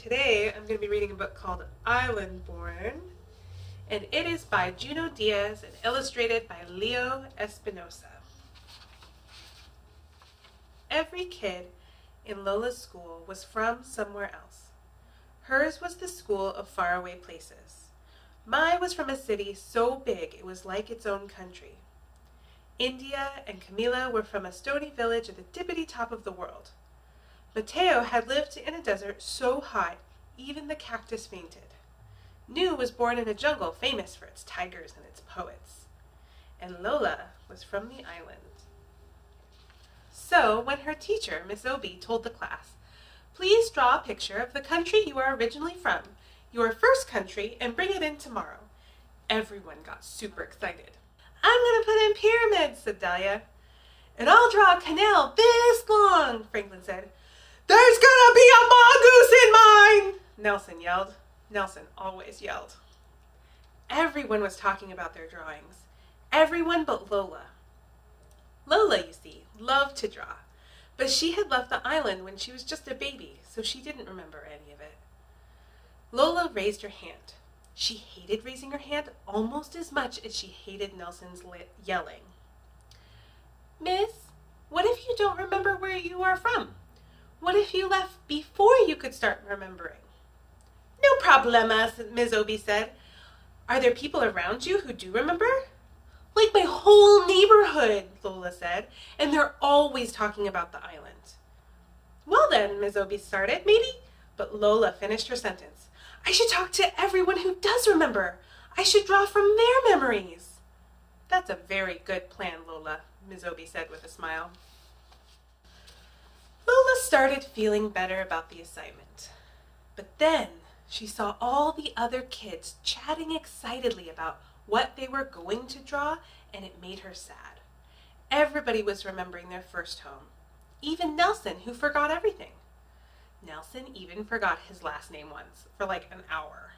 Today I'm going to be reading a book called Islandborn, and it is by Junot Diaz and illustrated by Leo Espinosa. Every kid in Lola's school was from somewhere else. Hers was the school of faraway places. Mine was from a city so big it was like its own country. India and Camila were from a stony village at the tippity top of the world. Mateo had lived in a desert so hot, even the cactus fainted. Nu was born in a jungle famous for its tigers and its poets. And Lola was from the island. So, when her teacher, Miss Obi, told the class, "Please draw a picture of the country you are originally from, your first country, and bring it in tomorrow," everyone got super excited. "I'm going to put in pyramids," said Dahlia. "And I'll draw a canal this long," Franklin said. "There's gonna be a mongoose in mine!" Nelson yelled. Nelson always yelled. Everyone was talking about their drawings. Everyone but Lola. Lola, you see, loved to draw, but she had left the island when she was just a baby, so she didn't remember any of it. Lola raised her hand. She hated raising her hand almost as much as she hated Nelson's yelling. "Miss, what if you don't remember where you are from? What if you left before you could start remembering?" "No problema," Ms. Obi said. "Are there people around you who do remember?" "Like my whole neighborhood," Lola said, "and they're always talking about the island." "Well then," Ms. Obi started, "maybe," but Lola finished her sentence. "I should talk to everyone who does remember. I should draw from their memories." "That's a very good plan, Lola," Ms. Obi said with a smile. Lola started feeling better about the assignment. But then she saw all the other kids chatting excitedly about what they were going to draw, and it made her sad. Everybody was remembering their first home. Even Nelson, who forgot everything. Nelson even forgot his last name once, for like an hour.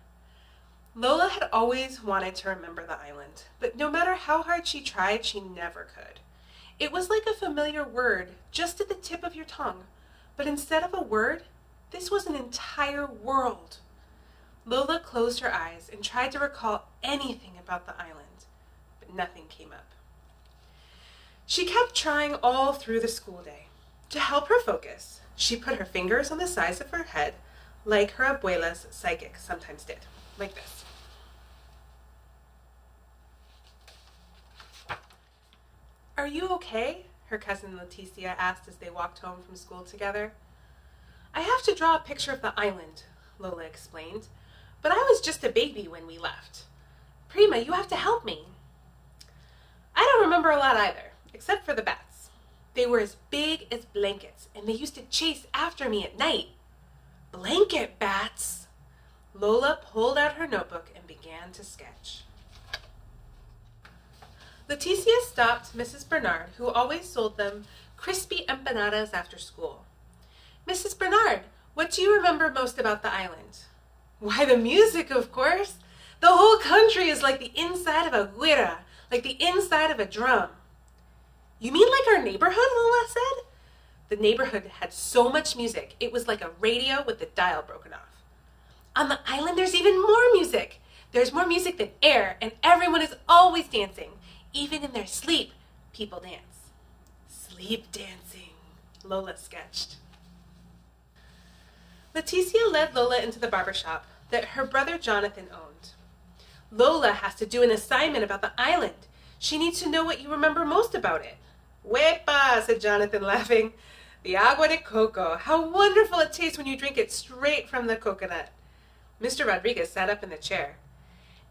Lola had always wanted to remember the island, but no matter how hard she tried, she never could. It was like a familiar word just at the tip of your tongue, but instead of a word, this was an entire world. Lola closed her eyes and tried to recall anything about the island, but nothing came up. She kept trying all through the school day. To help her focus, she put her fingers on the sides of her head, like her Abuela's psychic sometimes did, like this. "Are you okay?" her cousin Leticia asked as they walked home from school together. "I have to draw a picture of the island," Lola explained, "but I was just a baby when we left. Prima, you have to help me." "I don't remember a lot either, except for the bats. They were as big as blankets, and they used to chase after me at night." "Blanket bats!" Lola pulled out her notebook and began to sketch. Leticia stopped Mrs. Bernard, who always sold them crispy empanadas after school. "Mrs. Bernard, what do you remember most about the island?" "Why, the music, of course. The whole country is like the inside of a guira, like the inside of a drum." "You mean like our neighborhood?" Lola said. The neighborhood had so much music, it was like a radio with the dial broken off. "On the island, there's even more music. There's more music than air, and everyone is always dancing. Even in their sleep, people dance." "Sleep dancing," Lola sketched. Leticia led Lola into the barber shop that her brother Jonathan owned. "Lola has to do an assignment about the island. She needs to know what you remember most about it." "Wepa," said Jonathan, laughing. "The agua de coco. How wonderful it tastes when you drink it straight from the coconut." Mr. Rodriguez sat up in the chair.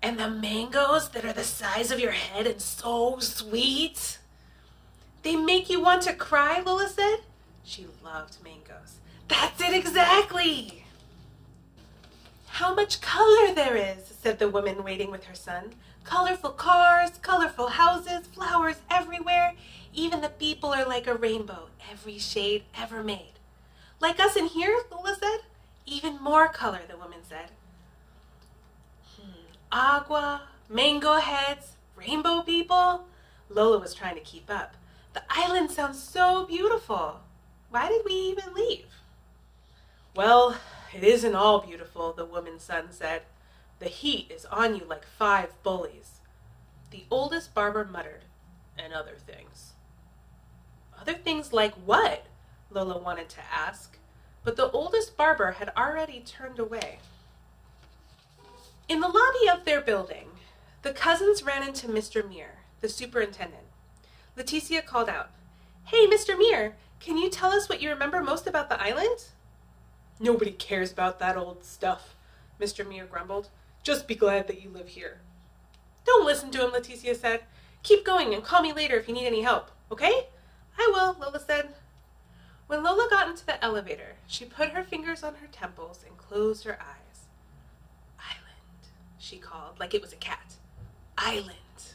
"And the mangoes that are the size of your head and so sweet." "They make you want to cry," Lola said. She loved mangoes. "That's it exactly." "How much color there is," said the woman waiting with her son. "Colorful cars, colorful houses, flowers everywhere. Even the people are like a rainbow, every shade ever made." "Like us in here," Lola said. "Even more color," the woman said. Agua, mango heads, rainbow people. Lola was trying to keep up. "The island sounds so beautiful. Why did we even leave?" "Well, "It isn't all beautiful," the woman's son said. "The heat is on you like 5 bullies." The oldest barber muttered, "And other things." "Other things like what?" Lola wanted to ask, but the oldest barber had already turned away. In the lobby of their building, the cousins ran into Mr. Muir, the superintendent. Leticia called out, "Hey, Mr. Muir, can you tell us what you remember most about the island?" "Nobody cares about that old stuff," Mr. Muir grumbled. "Just be glad that you live here." "Don't listen to him," Leticia said. "Keep going and call me later if you need any help, okay?" "I will," Lola said. When Lola got into the elevator, she put her fingers on her temples and closed her eyes. "Island," she called, like it was a cat. "Island."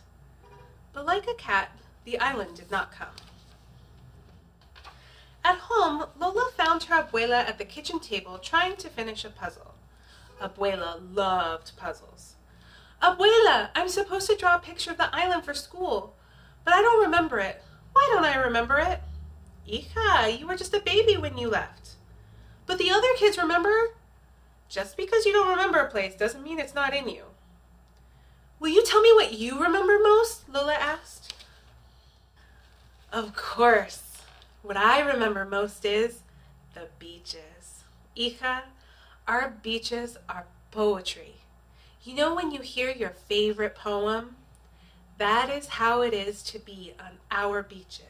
But like a cat, the island did not come. At home, Lola found her Abuela at the kitchen table trying to finish a puzzle. Abuela loved puzzles. "Abuela, I'm supposed to draw a picture of the island for school, but I don't remember it. Why don't I remember it?" "Hija, you were just a baby when you left." "But the other kids remember." "Just because you don't remember a place doesn't mean it's not in you." "Will you tell me what you remember most?" Lola asked. "Of course. What I remember most is the beaches. Hija, our beaches are poetry. You know when you hear your favorite poem? That is how it is to be on our beaches.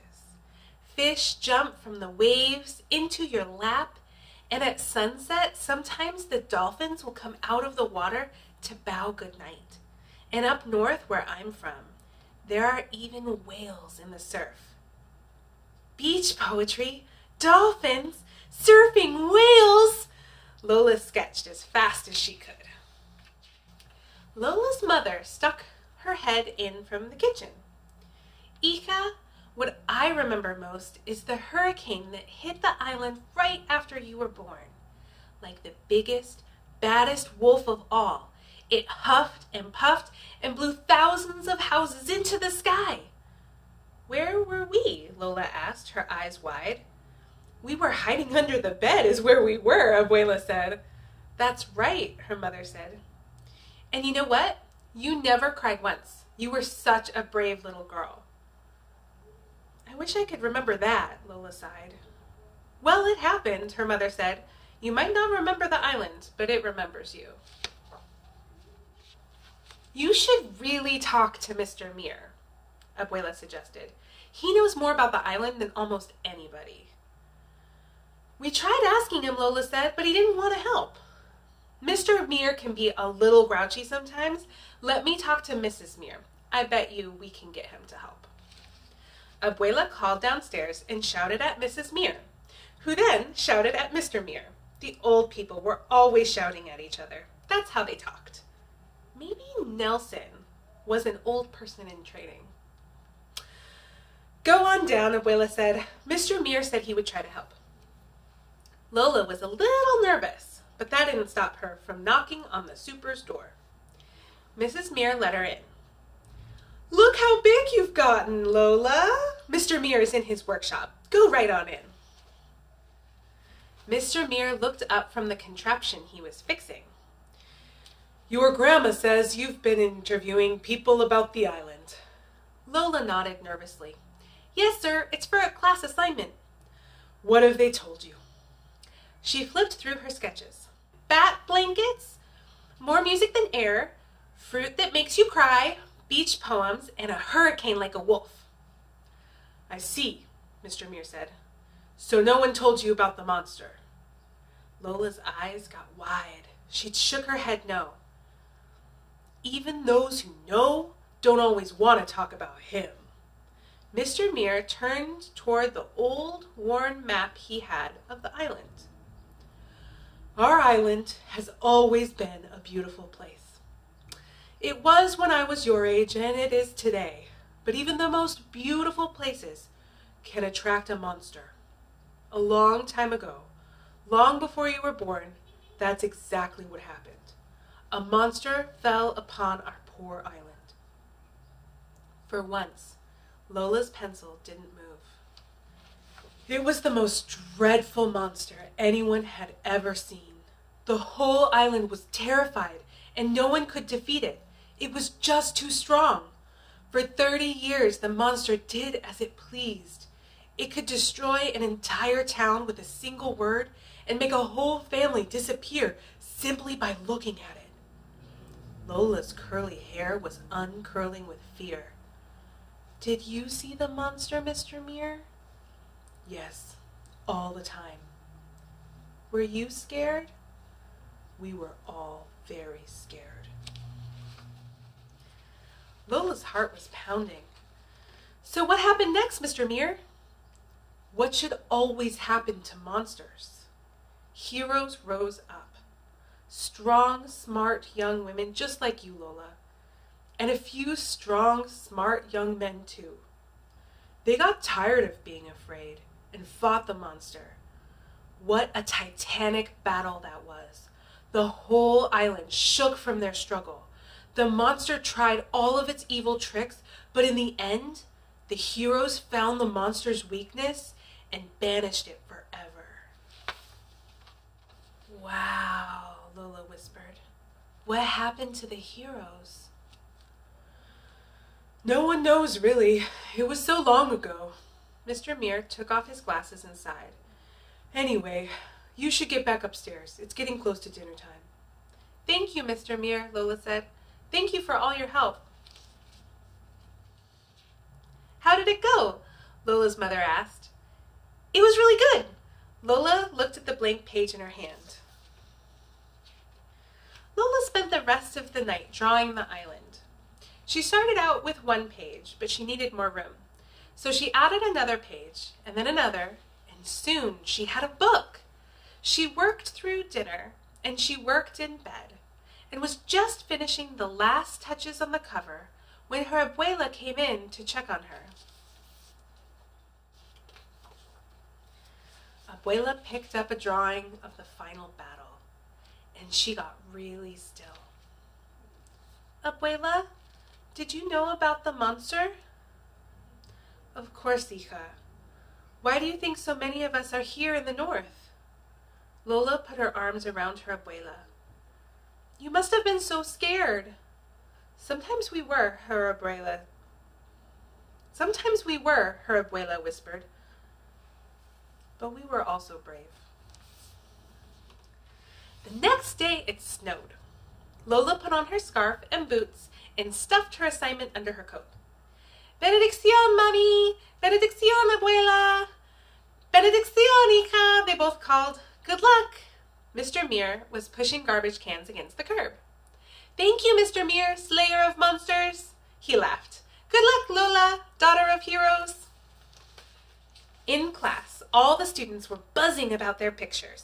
Fish jump from the waves into your lap, and at sunset, sometimes the dolphins will come out of the water to bow goodnight. And up north, where I'm from, there are even whales in the surf." "Beach poetry, dolphins, surfing, whales!" Lola sketched as fast as she could. Lola's mother stuck her head in from the kitchen. "Hija, what I remember most is the hurricane that hit the island right after you were born. Like the biggest, baddest wolf of all, it huffed and puffed and blew thousands of houses into the sky." "Where were we?" Lola asked, her eyes wide. "We were hiding under the bed is where we were," Abuela said. "That's right," her mother said. "And you know what? You never cried once. You were such a brave little girl." "I wish I could remember that," Lola sighed. "Well, it happened," her mother said. "You might not remember the island, but it remembers you." "You should really talk to Mr. Muir," Abuela suggested. "He knows more about the island than almost anybody." "We tried asking him," Lola said, "but he didn't want to help." "Mr. Muir can be a little grouchy sometimes. Let me talk to Mrs. Muir. I bet you we can get him to help." Abuela called downstairs and shouted at Mrs. Muir, who then shouted at Mr. Muir. The old people were always shouting at each other. That's how they talked. Maybe Nelson was an old person in training. "Go on down," Abuela said. "Mr. Muir said he would try to help." Lola was a little nervous, but that didn't stop her from knocking on the super's door. Mrs. Muir let her in. "Look how big you've gotten, Lola. Mr. Muir is in his workshop. Go right on in." Mr. Muir looked up from the contraption he was fixing. "Your grandma says you've been interviewing people about the island." Lola nodded nervously. "Yes, sir. It's for a class assignment." "What have they told you?" She flipped through her sketches. "Bat blankets, more music than air, fruit that makes you cry, beach poems, and a hurricane like a wolf." "I see," Mr. Muir said. "So no one told you about the monster?" Lola's eyes got wide. She shook her head no. "Even those who know don't always want to talk about him." Mr. Muir turned toward the old, worn map he had of the island. "Our island has always been a beautiful place. It was when I was your age, and it is today. But even the most beautiful places can attract a monster. A long time ago, long before you were born, that's exactly what happened. A monster fell upon our poor island." For once, Lola's pencil didn't move. "It was the most dreadful monster anyone had ever seen. The whole island was terrified, and no one could defeat it. It was just too strong. For 30 years, the monster did as it pleased. It could destroy an entire town with a single word and make a whole family disappear simply by looking at it. Lola's curly hair was uncurling with fear. Did you see the monster, Mr. Muir? Yes, all the time. Were you scared? We were all very scared. Lola's heart was pounding. So what happened next, Mr. Muir? What should always happen to monsters? Heroes rose up. Strong, smart young women just like you, Lola. And a few strong, smart young men too. They got tired of being afraid and fought the monster. What a titanic battle that was. The whole island shook from their struggle. The monster tried all of its evil tricks, but in the end, the heroes found the monster's weakness and banished it forever. Wow, Lola whispered. What happened to the heroes? No one knows, really. It was so long ago. Mr. Muir took off his glasses and sighed. Anyway, you should get back upstairs. It's getting close to dinner time. Thank you, Mr. Muir, Lola said. Thank you for all your help. How did it go? Lola's mother asked. It was really good. Lola looked at the blank page in her hand. Lola spent the rest of the night drawing the island. She started out with one page, but she needed more room. So she added another page, and then another, and soon she had a book. She worked through dinner, and she worked in bed, and was just finishing the last touches on the cover when her Abuela came in to check on her. Abuela picked up a drawing of the final battle, and she got really still. Abuela, did you know about the monster? Of course, hija. Why do you think so many of us are here in the north? Lola put her arms around her Abuela. You must have been so scared. Sometimes we were, her Abuela. Sometimes we were, her Abuela whispered. But we were also brave. The next day it snowed. Lola put on her scarf and boots and stuffed her assignment under her coat. Benedicción, Mommy! Benedicción, Abuela! Benedicción, hija! They both called. Good luck! Mr. Muir was pushing garbage cans against the curb. Thank you, Mr. Muir, slayer of monsters! He laughed. Good luck, Lola, daughter of heroes! In class, all the students were buzzing about their pictures.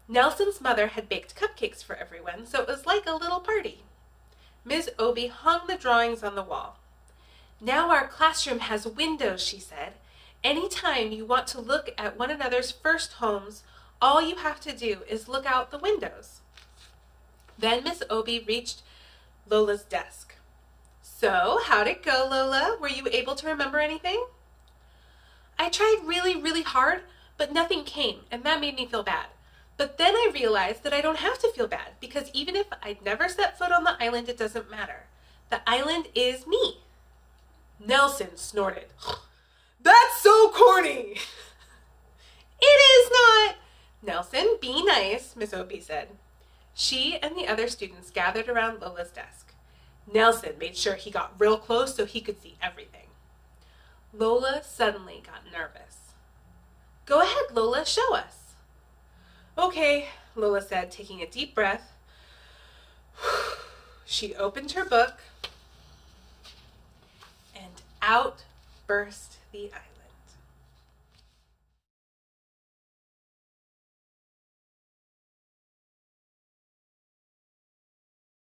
Nelson's mother had baked cupcakes for everyone, so it was like a little party. Ms. Obie hung the drawings on the wall. Now our classroom has windows, she said. Any time you want to look at one another's first homes, all you have to do is look out the windows. Then Miss Obie reached Lola's desk. So, how'd it go, Lola? Were you able to remember anything? I tried really, really hard, but nothing came, and that made me feel bad. But then I realized that I don't have to feel bad, because even if I'd never set foot on the island, it doesn't matter. The island is me. Nelson snorted. That's so corny! It is not! Nelson, be nice, Miss Obie said. She and the other students gathered around Lola's desk. Nelson made sure he got real close so he could see everything. Lola suddenly got nervous. Go ahead, Lola, show us. Okay, Lola said, taking a deep breath. She opened her book, and out burst the island.